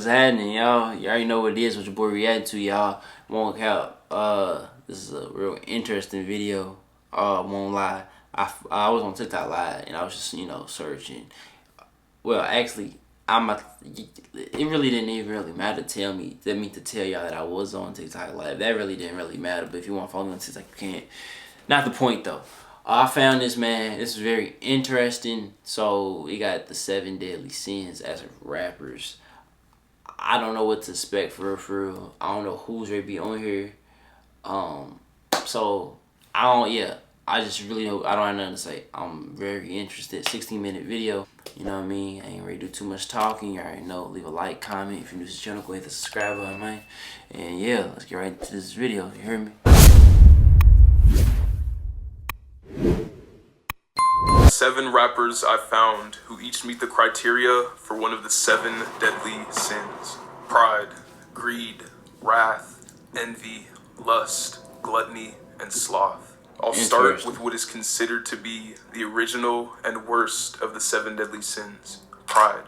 What's happening, y'all? You already know what it is, what your boy reacting to, y'all. Won't count. This is a real interesting video. Won't lie. I was on TikTok live and I was just, searching. Well, actually, it really didn't even really matter to tell y'all that I was on TikTok live. That really didn't really matter. But if you want to follow me on TikTok, you can. Not the point though. I found this, man. This is very interesting. So we got the 7 deadly sins as rappers. I don't know what to expect for real. I don't know who's ready to be on here. So I just really know I don't have nothing to say. I'm very interested. 16-minute video. You know what I mean? I ain't ready to do too much talking. You already know. Leave a like, comment. If you're new to the channel, go hit the subscribe button, man. And yeah, let's get right into this video. You hear me? 7 rappers I found who each meet the criteria for one of the 7 deadly sins: pride, greed, wrath, envy, lust, gluttony, and sloth. I'll start with what is considered to be the original and worst of the 7 deadly sins: pride.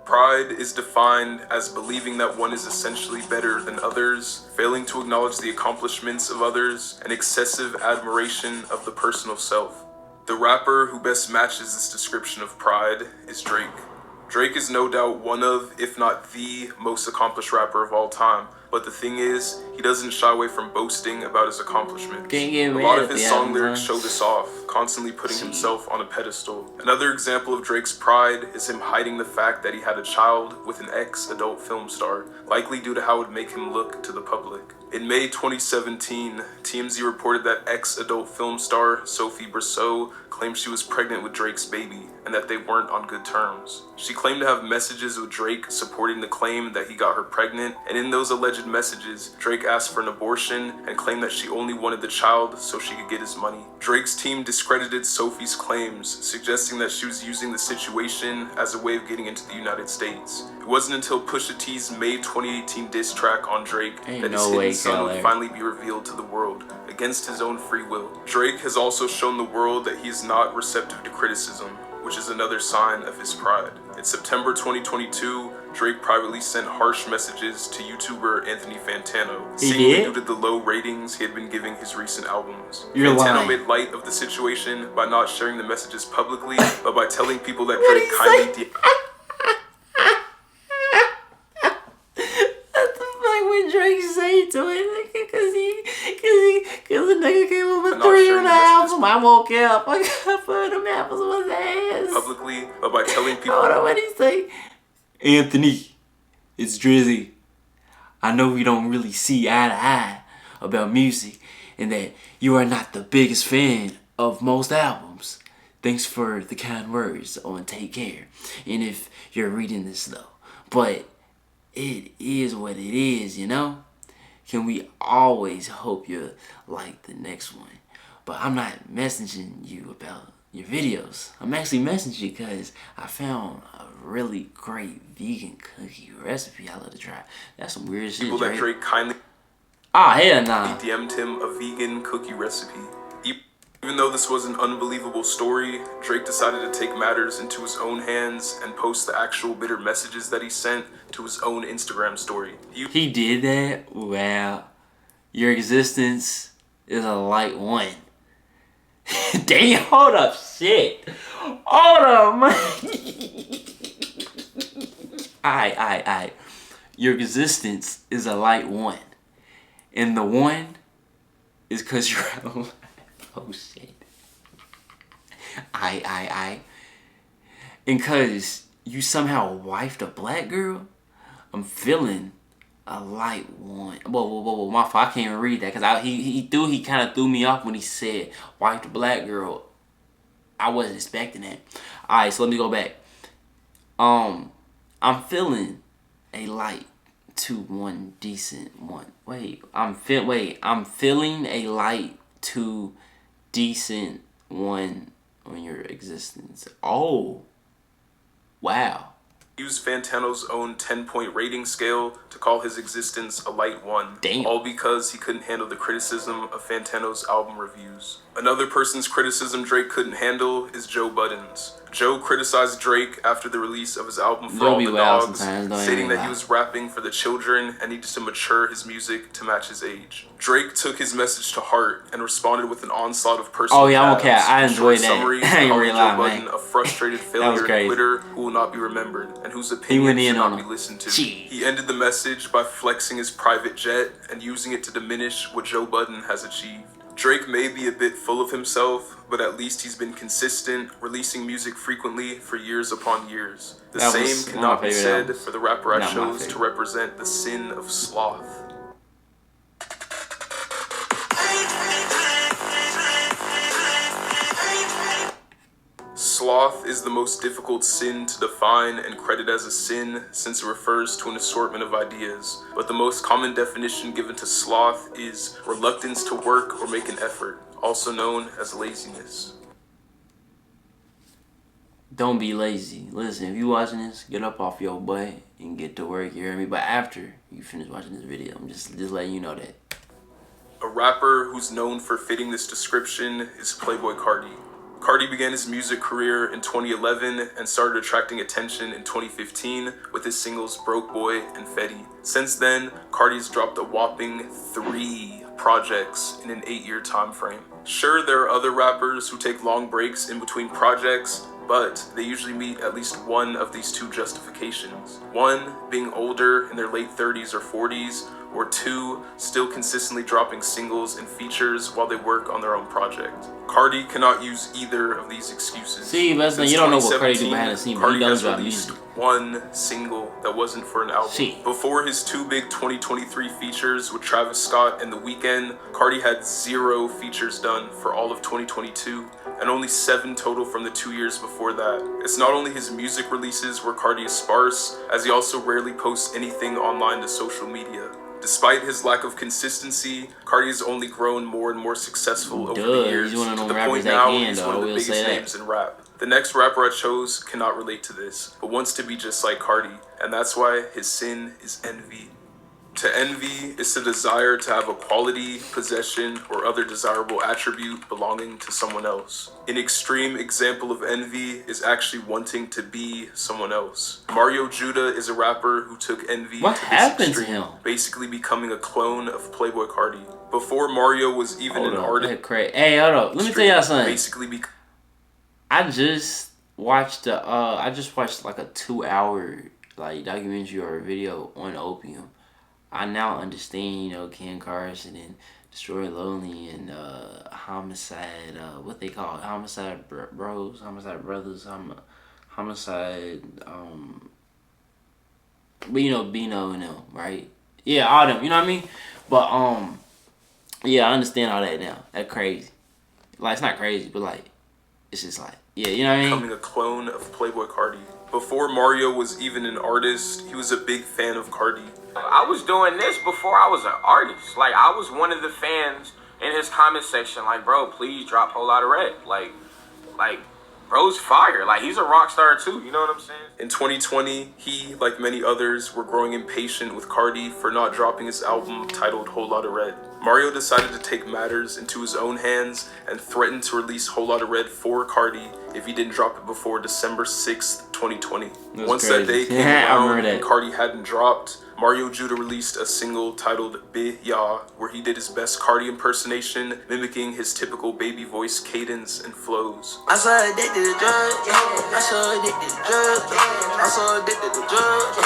Pride is defined as believing that one is essentially better than others, failing to acknowledge the accomplishments of others, and excessive admiration of the personal self. The rapper who best matches this description of pride is Drake. Drake is no doubt one of, if not the, most accomplished rapper of all time. But the thing is, he doesn't shy away from boasting about his accomplishments. A lot of his song lyrics show this off, constantly putting himself on a pedestal. Another example of Drake's pride is him hiding the fact that he had a child with an ex-adult film star, likely due to how it would make him look to the public. In May 2017, TMZ reported that ex-adult film star Sophie Brousseau claimed she was pregnant with Drake's baby and that they weren't on good terms. She claimed to have messages with Drake supporting the claim that he got her pregnant, and in those alleged messages, Drake asked for an abortion and claimed that she only wanted the child so she could get his money. Drake's team discredited Sophie's claims, suggesting that she was using the situation as a way of getting into the United States. It wasn't until Pusha T's May 2018 diss track on Drake that his hidden son would finally be revealed to the world, against his own free will. Drake has also shown the world that he is not receptive to criticism, which is another sign of his pride. In September 2022, Drake privately sent harsh messages to YouTuber Anthony Fantano, seemingly due to the low ratings he had been giving his recent albums. Fantano made light of the situation by not sharing the messages publicly, but by telling people that Drake kindly to it because the nigga came up with 3 on the album. I woke up. I got put them apples on his ass. Publicly, but by telling people. Hold on, what did he say? Anthony, it's Drizzy. I know we don't really see eye to eye about music and that you are not the biggest fan of most albums. Thanks for the kind words on Take Care. And if you're reading this though, but it is what it is, you know? Can we always hope you like the next one? But I'm not messaging you about your videos. I'm actually messaging you because I found a really great vegan cookie recipe I love to try. That's some weird shit. People that Drake kindly hell nah. He DM'd him a vegan cookie recipe. Even though this was an unbelievable story, Drake decided to take matters into his own hands and post the actual bitter messages that he sent to his own Instagram story. He did that? Well, your existence is a light one. Damn, hold up, shit. Hold up, man. Alright. Your existence is a light one. And the one is cause you're alive. Oh shit. And cause you somehow wifed a black girl, I'm feeling a light one. Whoa, my fault. I can't even read that because he kind of threw me off when he said wifed a black girl. I wasn't expecting that. Alright, so let me go back. I'm feeling a light to one decent one. I'm feeling a light to decent one on your existence. Oh, wow. Used Fantano's own 10-point rating scale to call his existence a light one. Damn. All because he couldn't handle the criticism of Fantano's album reviews. Another person's criticism Drake couldn't handle is Joe Budden's. Joe criticized Drake after the release of his album For Joe All be the wild Dogs, sometimes, don't stating even that he lie. was rapping for the children and needed to mature his music to match his age. Drake took his message to heart and responded with an onslaught of personal Oh yeah, I'm okay. jabs. I In enjoyed short that. summary, I ain't calling really Joe lying, Budden man. a frustrated That was failure and crazy. quitter who will not be remembered and whose He opinion went should in not on be him. listened to. Shit. He ended the message by flexing his private jet and using it to diminish what Joe Budden has achieved. Drake may be a bit full of himself, but at least he's been consistent, releasing music frequently for years upon years. The That same was cannot one be of my favorite said albums. for the rapper I Not my chose to favorite. represent the sin of sloth. Sloth is the most difficult sin to define and credit as a sin since it refers to an assortment of ideas, but the most common definition given to sloth is reluctance to work or make an effort, also known as laziness. Don't be lazy. Listen, if you watching this, get up off your butt and get to work, you hear me? But after you finish watching this video, I'm just letting you know that. A rapper who's known for fitting this description is Playboi Carti. Carti began his music career in 2011 and started attracting attention in 2015 with his singles Broke Boy and Fetty. Since then, Carti's dropped a whopping 3 projects in an 8-year time frame. Sure, there are other rappers who take long breaks in between projects, but they usually meet at least one of these 2 justifications. 1, being older in their late 30s or 40s, or 2, still consistently dropping singles and features while they work on their own project. Carti cannot use either of these excuses. See, but Since you don't know what Carti do 2017, behind the scenes, but he Carti does has drop released music. 1 single that wasn't for an album. See. Before his 2 big 2023 features with Travis Scott and The Weeknd, Carti had 0 features done for all of 2022, and only 7 total from the 2 years before that. It's not only his music releases where Carti is sparse, as he also rarely posts anything online to social media. Despite his lack of consistency, Carti has only grown more and more successful over the years, He's one of to them the rappers point that now can, he's though, one I of the will biggest say that. names in rap. The next rapper I chose cannot relate to this, but wants to be just like Carti, and that's why his sin is envy. To envy is to desire to have a quality, possession, or other desirable attribute belonging to someone else. An extreme example of envy is actually wanting to be someone else. Mario Judah is a rapper who took envy What to this happened to extreme, him? basically becoming a clone of Playboi Carti. Before Mario was even Hold an up, artist, that crazy. Hey, hold up. Let me tell y'all something. basically I just watched like a 2-hour like documentary or a video on opium. I now understand, you know, Ken Carson and Destroy Lonely and Homicide, what they call it, Homicide Bros, Homicide Brothers, Homicide, but you know, Bino and them, right? Yeah, all them, you know what I mean? But yeah, I understand all that now. That crazy. Like, it's not crazy, but like, it's just like, yeah, you know what I mean? becoming a clone of Playboi Carti. Before Mario was even an artist, he was a big fan of Carti. I was doing this before I was an artist. Like, I was one of the fans in his comment section, like, bro, please drop Whole Lotta Red. Like, bro's fire. Like, he's a rock star too, you know what I'm saying? In 2020, he, like many others, were growing impatient with Carti for not dropping his album titled Whole Lotta Red. Mario decided to take matters into his own hands and threatened to release Whole Lotta Red for Carti if he didn't drop it before December 6th, 2020. Once crazy. that day came I around remember and that. Carti hadn't dropped, Mario Judah released a single titled Bi Ya, where he did his best Carti impersonation, mimicking his typical baby voice cadence and flows. I saw addicted to drugs, yeah. I saw addicted to drugs, yeah. I saw addicted to drugs,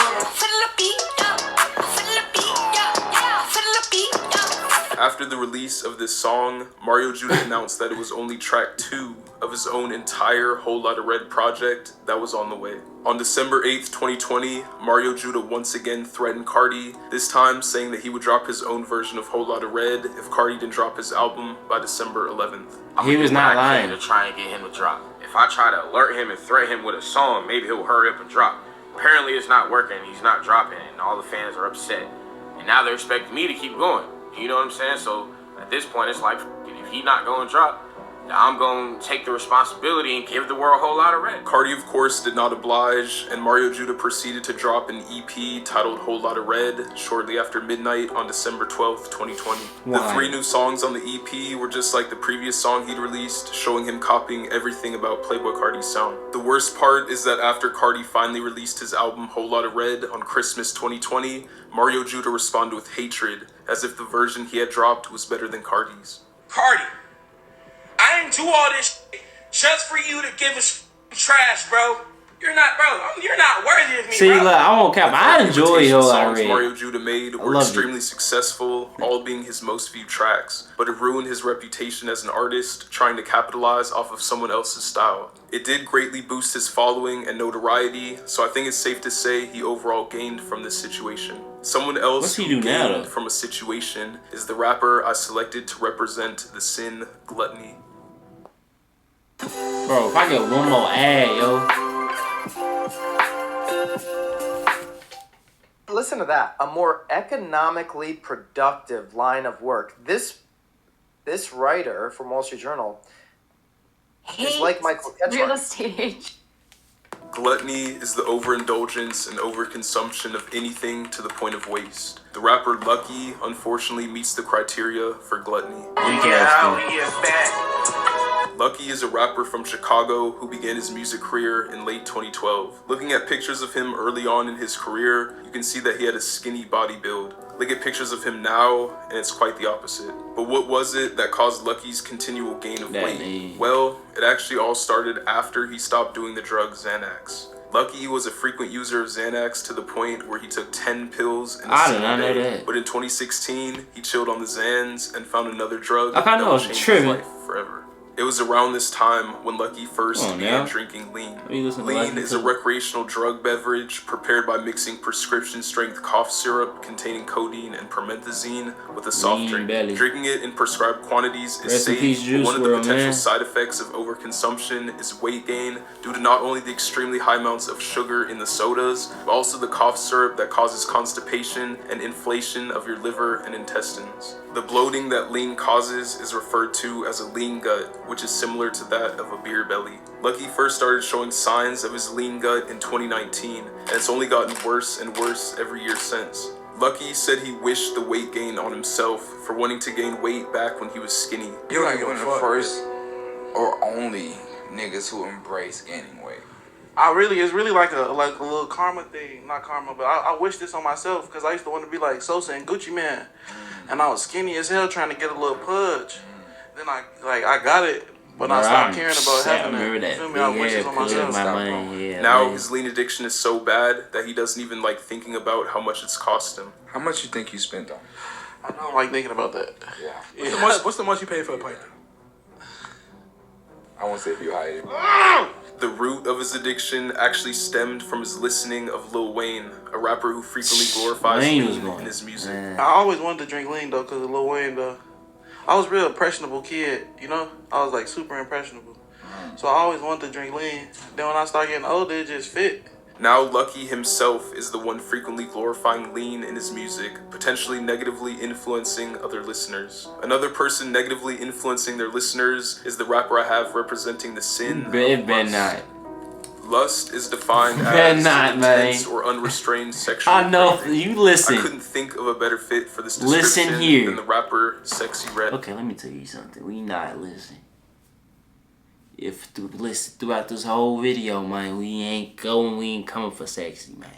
After the release of this song, Mario Judah announced that it was only track 2 of his own entire Whole Lotta Red project that was on the way. On December 8th, 2020, Mario Judah once again threatened Carti, this time saying that he would drop his own version of Whole Lotta Red if Carti didn't drop his album by December 11th. He was not lying. To try and get him to drop. If I try to alert him and threaten him with a song, maybe he'll hurry up and drop. Apparently it's not working, he's not dropping, and all the fans are upset. And now they're expecting me to keep going. You know what I'm saying? So at this point, it's like, if he not going to drop, I'm gonna take the responsibility and give the world a whole lot of red. Cardi, of course, did not oblige, and Mario Judah proceeded to drop an EP titled Whole Lotta Red shortly after midnight on December 12th, 2020. Why? The 3 new songs on the EP were just like the previous song he'd released, showing him copying everything about Playboi Carti's sound. The worst part is that after Cardi finally released his album Whole Lotta Red on Christmas 2020, Mario Judah responded with hatred, as if the version he had dropped was better than Cardi's. Cardi, I didn't do all this shit just for you to give us trash, bro. You're not worthy of me, See, bro. look, I won't cap. I enjoy Whole Lotta songs Red. Mario Judah made were loved extremely successful, all being his most viewed tracks, but it ruined his reputation as an artist, trying to capitalize off of someone else's style. It did greatly boost his following and notoriety, so I think it's safe to say he overall gained from this situation. Someone else What's he who do now, gained though? from a situation is the rapper I selected to represent the sin, gluttony. Bro, if I get one more ad, yo. Listen to that. A more economically productive line of work. This writer from Wall Street Journal is like Michael real Ketchmark. estate agent. Gluttony is the overindulgence and overconsumption of anything to the point of waste. The rapper Lucky unfortunately meets the criteria for gluttony. Lucky is a rapper from Chicago who began his music career in late 2012. Looking at pictures of him early on in his career, you can see that he had a skinny body build. Look at pictures of him now, and it's quite the opposite. But what was it that caused Lucky's continual gain of weight? Well, it actually all started after he stopped doing the drug Xanax. Lucky was a frequent user of Xanax to the point where he took 10 pills in a I did single not know day. that. But in 2016, he chilled on the Xans and found another drug I that know would it's change his tripping. life forever. It was around this time when Lucky first Come on, began now. drinking lean. You listen to Lean Lucky is a too. recreational drug beverage prepared by mixing prescription-strength cough syrup containing codeine and promethazine with a soft Lean drink. belly. Drinking it in prescribed quantities is Rest in safe, peace, but Juice one of the WRLD, potential man. side effects of overconsumption is weight gain due to not only the extremely high amounts of sugar in the sodas, but also the cough syrup that causes constipation and inflation of your liver and intestines. The bloating that lean causes is referred to as a lean gut, which is similar to that of a beer belly. Lucky first started showing signs of his lean gut in 2019, and it's only gotten worse and worse every year since. Lucky said he wished the weight gain on himself for wanting to gain weight back when he was skinny. You're like one of the first or only niggas who embrace gaining weight. It's really like a little karma thing. Not karma, but I wish this on myself because I used to want to be like Sosa and Gucci Man. And I was skinny as hell trying to get a little pudge. Then I got it, but I stopped caring about having it. You feel me? I wish this on myself. Now his lean addiction is so bad that he doesn't even like thinking about how much it's cost him. How much you think you spent on? I don't like thinking about that. Yeah. What's the most you paid for a pint? I won't say if you hide it. The root of his addiction actually stemmed from his listening of Lil Wayne, a rapper who frequently glorifies Wayne was lean going, in his music. man. I always wanted to drink lean though because of Lil Wayne though. I was a real impressionable kid, you know? I was like super impressionable. So I always wanted to drink lean. Then when I started getting older, it just fit. Now Lucky himself is the one frequently glorifying lean in his music, potentially negatively influencing other listeners. Another person negatively influencing their listeners is the rapper I have representing the sin. It better lust. not. Lust is defined Better as not, intense man. or unrestrained sexual I know. craving. You listen. I couldn't think of a better fit for this description Listen here. than the rapper Sexy Red. Okay, let me tell you something. We not listening. If throughout this whole video, man, we ain't coming for Sexy, man.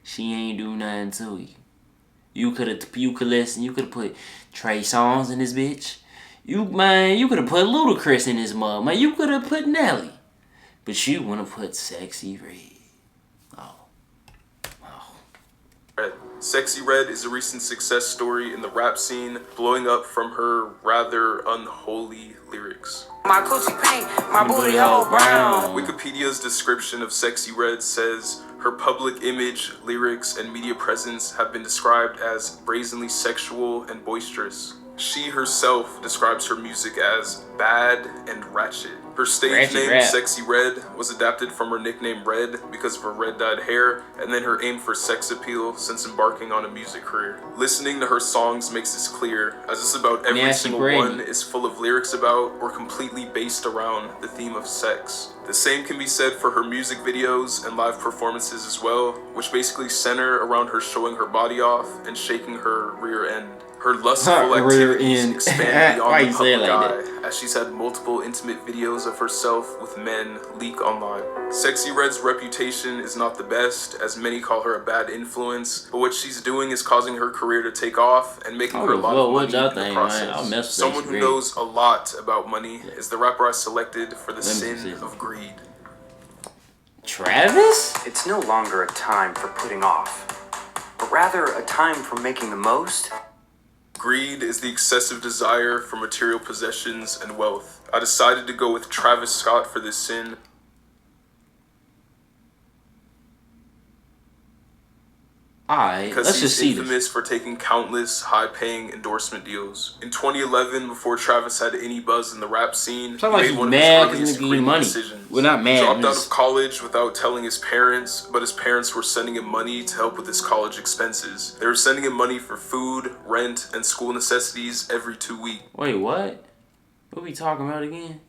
She ain't do nothing to you. You could listen. You could have put Trey Songz in this bitch. You could have put Ludacris in this mug, man. You could have put Nelly, but you wanna put Sexy Red. Red. Sexy Red is a recent success story in the rap scene, blowing up from her rather unholy lyrics. My coochie pink, my booty hole brown. Wikipedia's description of Sexy Red says, her public image, lyrics, and media presence have been described as brazenly sexual and boisterous. She herself describes her music as bad and ratchet. Her stage Ratchet name, rap. Sexy Red, was adapted from her nickname Red because of her red-dyed hair, and then her aim for sex appeal since embarking on a music career. Listening to her songs makes this clear, as it's about every Nasty single Brady. one is full of lyrics about or completely based around the theme of sex. The same can be said for her music videos and live performances as well, which basically center around her showing her body off and shaking her rear end. Her lustful Rear activities end. expand Why beyond you the say it public like eye, as she's had multiple intimate videos of herself with men leak online. Sexy Red's reputation is not the best, as many call her a bad influence, but what she's doing is causing her career to take off and making her a lot of What money y'all in the think, man? process. I'll mess with Someone Sexy who Red. knows a lot about money is the rapper I selected for the Let me sin see. of greed. Travis? It's no longer a time for putting off, but rather a time for making the most. Greed is the excessive desire for material possessions and wealth. I decided to go with Travis Scott for this sin. Alright, Because let's he's just see this. infamous for taking countless high-paying endorsement deals. In 2011, before Travis had any buzz in the rap scene, Sound like he he's made one of mad his 'cause earliest nigga getting greedy money. decisions. Well, not mad, He dropped out just- of college without telling his parents, but his parents were sending him money to help with his college expenses. They were sending him money for food, rent, and school necessities every 2 weeks. Wait, what? What we talking about again?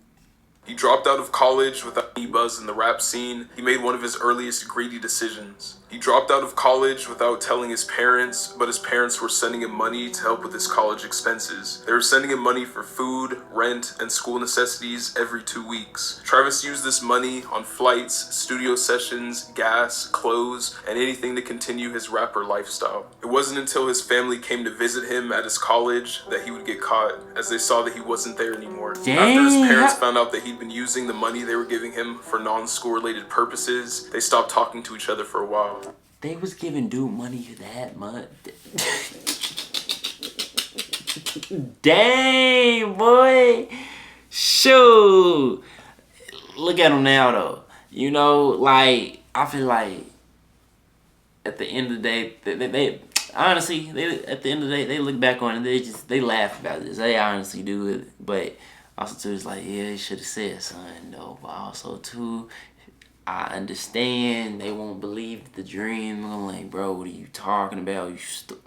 He dropped out of college without any buzz in the rap scene. He made one of his earliest greedy decisions. He dropped out of college without telling his parents, but his parents were sending him money to help with his college expenses. They were sending him money for food, rent, and school necessities every 2 weeks. Travis used this money on flights, studio sessions, gas, clothes, and anything to continue his rapper lifestyle. It wasn't until his family came to visit him at his college that he would get caught, as they saw that he wasn't there anymore. After his Dang. parents found out that he'd been using the money they were giving him for non-school related purposes, they stopped talking to each other for a while. They was giving dude money that much. Dang, boy. Shoot. Look at him now, though. You know, like, I feel like at the end of the day, they honestly, at the end of the day, they look back on it, they laugh about this. They honestly do it. But also, too, it's like, yeah, they should have said something, though. But also, too, I understand they won't believe the dream. I'm like, bro, what are you talking about?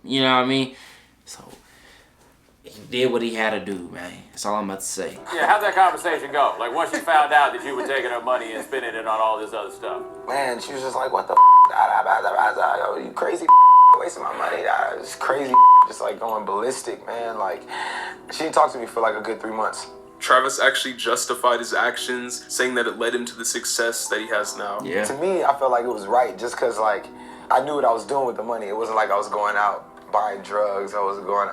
You know what I mean? So he did what he had to do, man. That's all I'm about to say. Yeah, how'd that conversation go? Like, once you found out that you were taking her money and spending it on all this other stuff. Man, she was just like, what the yo, you crazy wasting my money. It's crazy, just like going ballistic, man. Like, she didn't talk to me for like a good 3 months. Travis actually justified his actions, saying that it led him to the success that he has now. Yeah. To me, I felt like it was right just because, like, I knew what I was doing with the money. It wasn't like I was going out buying drugs. I wasn't going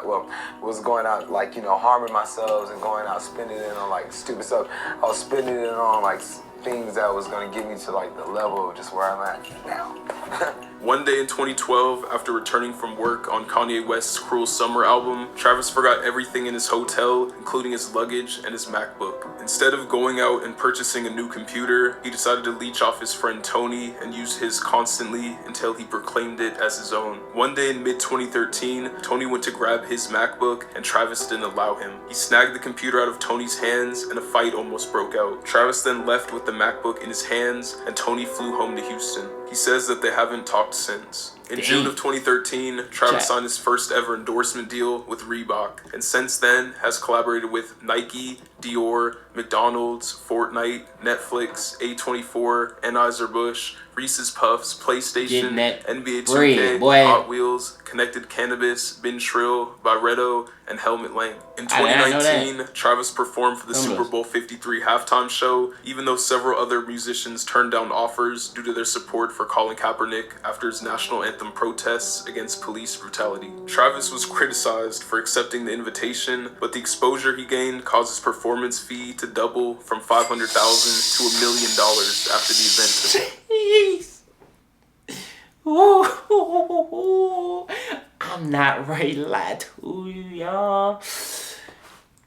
out, like, you know, harming myself and going out spending it on, like, stupid stuff. I was spending it on, like, things that was going to get me to, like, the level of just where I'm at now. One day in 2012, after returning from work on Kanye West's Cruel Summer album, Travis forgot everything in his hotel, including his luggage and his MacBook. Instead of going out and purchasing a new computer, he decided to leech off his friend Tony and use his constantly until he proclaimed it as his own. One day in mid-2013, Tony went to grab his MacBook and Travis didn't allow him. He snagged the computer out of Tony's hands and a fight almost broke out. Travis then left with the MacBook in his hands and Tony flew home to Houston. He says that they haven't talked since. In June of 2013, Travis signed his first ever endorsement deal with Reebok, and since then has collaborated with Nike, Dior, McDonald's, Fortnite, Netflix, A24, Anheuser-Busch, Reese's Puffs, PlayStation, NBA 2K, Hot Wheels, Connected Cannabis, Ben Shrill, Byretto, and Helmut Lang. In 2019, Travis performed for the Super Bowl 53 halftime show, even though several other musicians turned down offers due to their support for Colin Kaepernick after his national anthem protests against police brutality. Travis was criticized for accepting the invitation, but the exposure he gained caused his performance fee to double from $500,000 to $1 million after the event. I'm not ready to lie to you, y'all.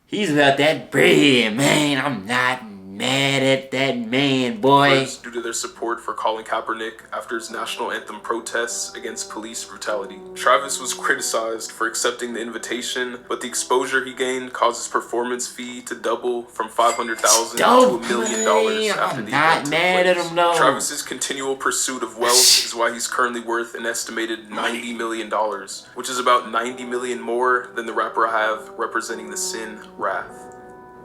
He's about that bread, man. I'm not mad mad at that man, boy. Due to their support for Colin Kaepernick after his national anthem protests against police brutality. Travis was criticized for accepting the invitation, but the exposure he gained caused his performance fee to double from $500,000 to $1 million after the event took place. Travis's continual pursuit of wealth is why he's currently worth an estimated $90 million, which is about $90 million more than the rapper I have representing the sin, Wrath.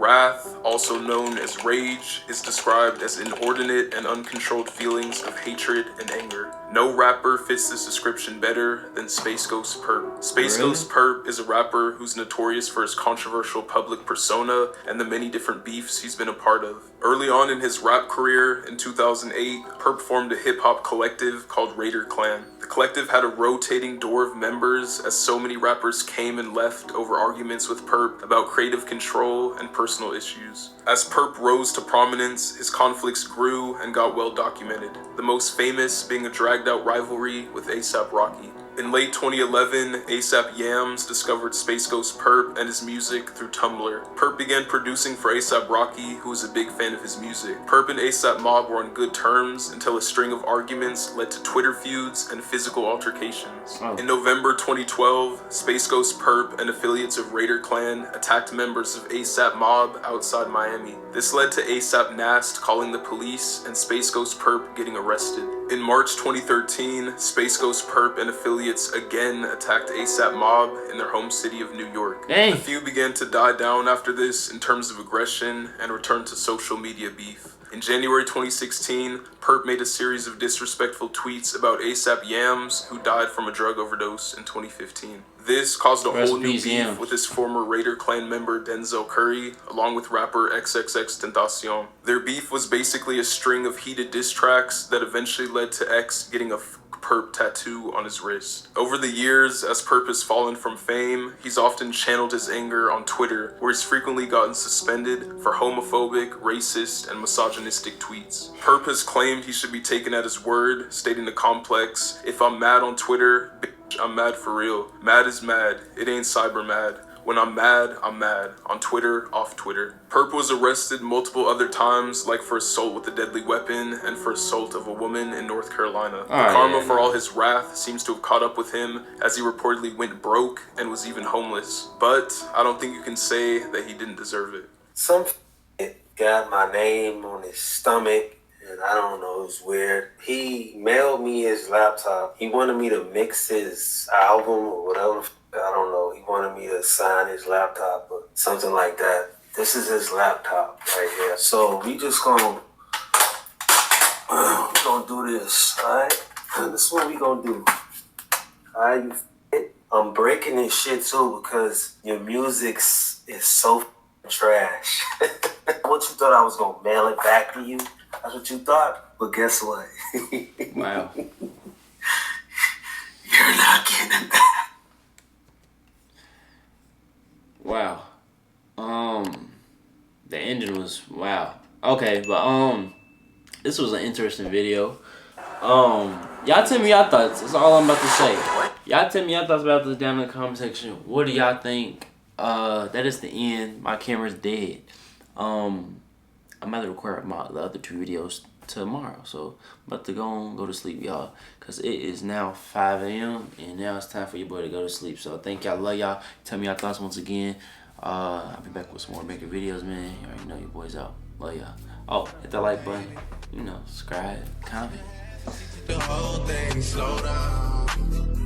Wrath, also known as rage, is described as inordinate and uncontrolled feelings of hatred and anger. No rapper fits this description better than Space Ghost Perp. Space Ghost Perp is a rapper who's notorious for his controversial public persona and the many different beefs he's been a part of. Early on in his rap career, in 2008, Perp formed a hip-hop collective called Raider Clan. The collective had a rotating door of members as so many rappers came and left over arguments with Perp about creative control and personal issues. As Perp rose to prominence, his conflicts grew and got well documented, the most famous being a dragged-out rivalry with A$AP Rocky. In late 2011, A$AP Yams discovered Space Ghost Perp and his music through Tumblr. Perp began producing for A$AP Rocky, who was a big fan of his music. Perp and A$AP Mob were on good terms until a string of arguments led to Twitter feuds and physical altercations. In November 2012, Space Ghost Perp and affiliates of Raider Clan attacked members of A$AP Mob outside Miami. This led to A$AP Nast calling the police and Space Ghost Perp getting arrested. In March 2013, Space Ghost Perp and affiliates again attacked A$AP Mob in their home city of New York. The feud began to die down after this in terms of aggression and returned to social media beef. In January 2016, Perp made a series of disrespectful tweets about A$AP Yams, who died from a drug overdose in 2015. This caused a whole new beef with his former Raider Clan member Denzel Curry, along with rapper XXXTentacion. Their beef was basically a string of heated diss tracks that eventually led to X getting a Perp tattoo on his wrist. Over the years, as Perp has fallen from fame, he's often channeled his anger on Twitter, where he's frequently gotten suspended for homophobic, racist, and misogynistic tweets. Perp has claimed he should be taken at his word, stating the complex, "If I'm mad on Twitter, bitch, I'm mad for real. Mad is mad. It ain't cyber mad. When I'm mad, I'm mad. On Twitter, off Twitter." Perp was arrested multiple other times, like for assault with a deadly weapon and for assault of a woman in North Carolina. The karma for all his wrath seems to have caught up with him, as he reportedly went broke and was even homeless. But I don't think you can say that he didn't deserve it. Some got my name on his stomach, and I don't know, it's weird. He mailed me his laptop. He wanted me to mix his album or whatever. I don't know. He wanted me to sign his laptop or something like that. This is his laptop right here. So we just gonna do this, all right? This is what we gonna do. All right, you fit? I'm breaking this shit too because your music is so trash. What you thought I was gonna mail it back to you? That's what you thought? But guess what? Wow. You're not getting it back. Wow. The ending was wow. Okay, but this was an interesting video. Y'all tell me y'all thoughts. That's all I'm about to say. Y'all tell me y'all thoughts about this down in the comment section. What do y'all think? That is the end. My camera's dead. I'm about to record the other 2 videos tomorrow, so I'm about to go to sleep, y'all, because it is now 5 a.m. and now it's time for your boy to go to sleep. So thank y'all, love y'all. Tell me y'all thoughts once again. I'll be back with some more making videos, man. You already know your boy's out. Love y'all. Oh, hit that like button, subscribe, comment. The whole thing slow down.